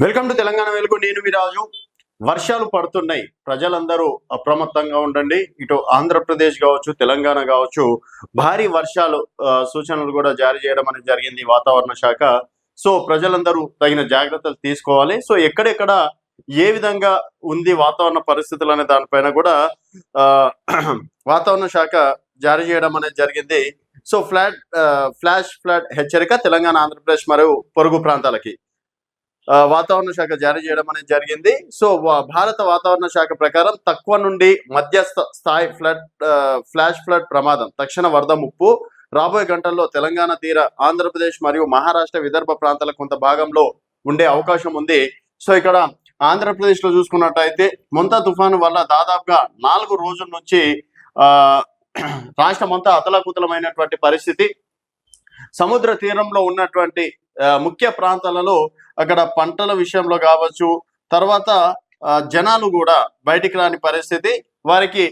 Welcome to Telangana వెలుగు. నేను మీ రాజు. వర్షాలు పడుతున్నాయి, ప్రజలందరూ అప్రమత్తంగా ఉండండి. ఇటు ఆంధ్రప్రదేశ్ కావచ్చు, తెలంగాణ కావచ్చు, భారీ వర్షాలు సూచనలు కూడా జారీ చేయడం అనేది జరిగింది వాతావరణ శాఖ. సో ప్రజలందరూ తగిన జాగ్రత్తలు తీసుకోవాలి. సో ఎక్కడెక్కడ ఏ విధంగా ఉంది వాతావరణ పరిస్థితులు అనే దానిపైన కూడా వాతావరణ శాఖ జారీ చేయడం అనేది జరిగింది. సో ఫ్లాష్ ఫ్లడ్ హెచ్చరిక తెలంగాణ, ఆంధ్రప్రదేశ్ మరియు పొరుగు ప్రాంతాలకి వాతావరణ శాఖ జారీ చేయడం అనేది జరిగింది. సో భారత వాతావరణ శాఖ ప్రకారం తక్కువ నుండి మధ్యస్థ స్థాయి ఫ్లాష్ ఫ్లడ్ ప్రమాదం, తక్షణ వరద ముప్పు రాబోయే గంటల్లో తెలంగాణ తీర, ఆంధ్రప్రదేశ్ మరియు మహారాష్ట్ర, విదర్భ ప్రాంతాల కొంత భాగంలో ఉండే అవకాశం ఉంది. సో ఇక్కడ ఆంధ్రప్రదేశ్ లో చూసుకున్నట్టయితే మొంతా తుఫాను వల్ల దాదాపుగా 4 రోజుల నుంచి రాష్ట్రం అంతా అతలాకుతలమైనటువంటి పరిస్థితి. సముద్ర తీరంలో ఉన్నటువంటి ముఖ్య ప్రాంతాలలో అక్కడ పంటల విషయంలో కావచ్చు, తర్వాత జనాలు కూడా బయటికి రాని పరిస్థితి, వారికి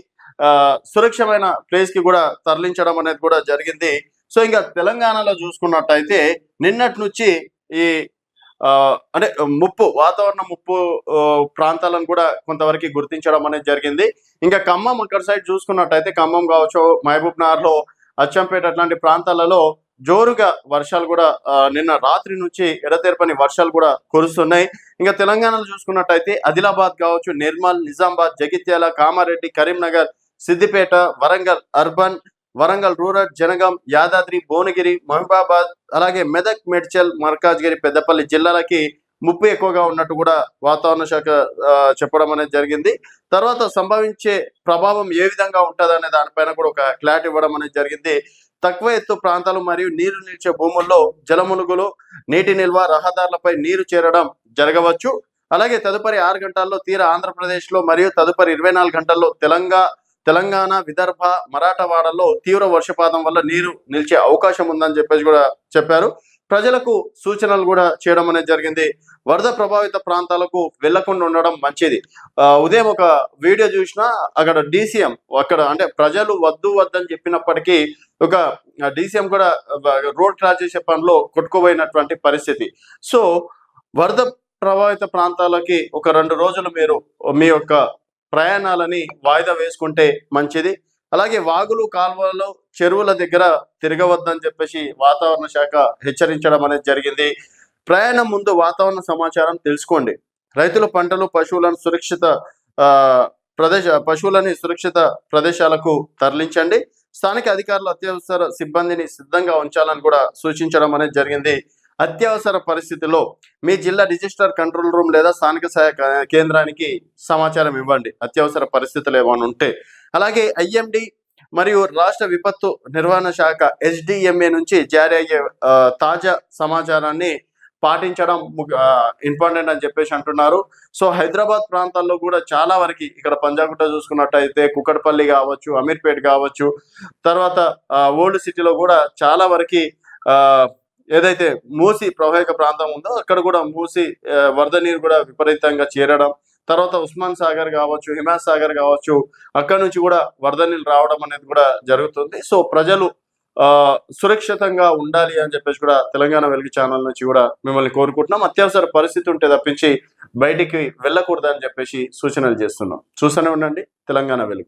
సురక్షమైన ప్లేస్ కి కూడా తరలించడం అనేది కూడా జరిగింది. సో ఇంకా తెలంగాణలో చూసుకున్నట్టయితే నిన్నటి నుంచి ఈ అంటే వాతావరణ ముప్పు ప్రాంతాలను కూడా కొంతవరకు గుర్తించడం అనేది జరిగింది. ఇంకా ఖమ్మం అక్కడ సైడ్ చూసుకున్నట్టయితే ఖమ్మం కావచ్చు, మహబూబ్ నగర్ లో, అచ్చంపేట అట్లాంటి ప్రాంతాలలో జోరుగా వర్షాలు కూడా నిన్న రాత్రి నుంచి ఎడతెరపని వర్షాలు కూడా కురుస్తున్నాయి. ఇంకా తెలంగాణలో చూసుకున్నట్టయితే ఆదిలాబాద్ కావచ్చు, నిర్మల్, నిజామాబాద్, జగిత్యాల, కామారెడ్డి, కరీంనగర్, సిద్దిపేట, వరంగల్ అర్బన్, వరంగల్ రూరల్, జనగాం, యాదాద్రి, భువనగిరి, మహబూబాబాద్, అలాగే మెదక్, మేడ్చల్, మల్కాజ్గిరి, పెద్దపల్లి జిల్లాలకి ముప్పు ఎక్కువగా ఉన్నట్టు కూడా వాతావరణ శాఖ చెప్పడం అనేది జరిగింది. తర్వాత సంభవించే ప్రభావం ఏ విధంగా ఉంటుంది అనే దానిపైన కూడా ఒక క్లారిటీ ఇవ్వడం అనేది జరిగింది. తక్కువ ఎత్తు ప్రాంతాలు మరియు నీరు నిలిచే భూముల్లో జలములుగులు, నీటి నిల్వ, రహదారులపై నీరు చేరడం జరగవచ్చు. అలాగే తదుపరి 6 గంటల్లో తీర ఆంధ్రప్రదేశ్ లో మరియు తదుపరి 24 గంటల్లో తెలంగాణ, విదర్భ, మరాఠవాడలో తీవ్ర వర్షపాతం వల్ల నీరు నిలిచే అవకాశం ఉందని చెప్పేసి కూడా చెప్పారు. ప్రజలకు సూచనలు కూడా చేయడం అనేది జరిగింది. వరద ప్రభావిత ప్రాంతాలకు వెళ్లకుండా ఉండడం మంచిది. ఉదయం ఒక వీడియో చూసినా అక్కడ డీసీఎం అక్కడ అంటే ప్రజలు వద్దని చెప్పినప్పటికీ ఒక డీసీఎం కూడా రోడ్ క్రాస్ చేసే పనిలో కొట్టుకుపోయినటువంటి పరిస్థితి. సో వరద ప్రభావిత ప్రాంతాలకి ఒక 2 రోజులు మీరు మీ యొక్క ప్రయాణాలని వాయిదా వేసుకుంటే మంచిది. అలాగే వాగులు, కాలువలు, చెరువుల దగ్గర తిరగవద్దని చెప్పేసి వాతావరణ శాఖ హెచ్చరించడం అనేది జరిగింది. ప్రయాణం ముందు వాతావరణ సమాచారం తెలుసుకోండి. రైతులు పంటలు, పశువులని సురక్షిత ప్రదేశాలకు తరలించండి. స్థానిక అధికారులు అత్యవసర సిబ్బందిని సిద్ధంగా ఉంచాలని కూడా సూచించడం అనేది జరిగింది. అత్యవసర పరిస్థితిలో మీ జిల్లా రిజిస్టర్ కంట్రోల్ రూమ్ లేదా స్థానిక సహాయ కేంద్రానికి సమాచారం ఇవ్వండి అత్యవసర పరిస్థితులు ఏమైనా ఉంటే. అలాగే ఐఎండి మరియు రాష్ట్ర విపత్తు నిర్వహణ శాఖ HDMA నుంచి జారీ అయ్యే తాజా సమాచారాన్ని పాటించడం ఇంపార్టెంట్ అని చెప్పేసి అంటున్నారు. సో హైదరాబాద్ ప్రాంతాల్లో కూడా చాలా వరకు ఇక్కడ పంజాగుట్ట చూసుకున్నట్టయితే కుకట్పల్లి కావచ్చు, అమీర్పేట్ కావచ్చు, తర్వాత ఓల్డ్ సిటీలో కూడా చాలా వరకు ఏదైతే మూసి ప్రవాహిక ప్రాంతం ఉందో అక్కడ కూడా మూసి వరద నీరు కూడా విపరీతంగా చేరడం, తర్వాత ఉస్మాన్ సాగర్ కావచ్చు, హిమాయత్ సాగర్ కావచ్చు, అక్కడ నుంచి కూడా వరద నీళ్ళు రావడం అనేది కూడా జరుగుతుంది. సో ప్రజలు సురక్షితంగా ఉండాలి అని చెప్పేసి కూడా తెలంగాణ వెలుగు ఛానల్ నుంచి కూడా మిమ్మల్ని కోరుకుంటున్నాం. అత్యవసర పరిస్థితి ఉంటే తప్పించి బయటికి వెళ్ళకూడదని చెప్పేసి సూచనలు చేస్తున్నాం. చూస్తూనే ఉండండి తెలంగాణ వెలుగు.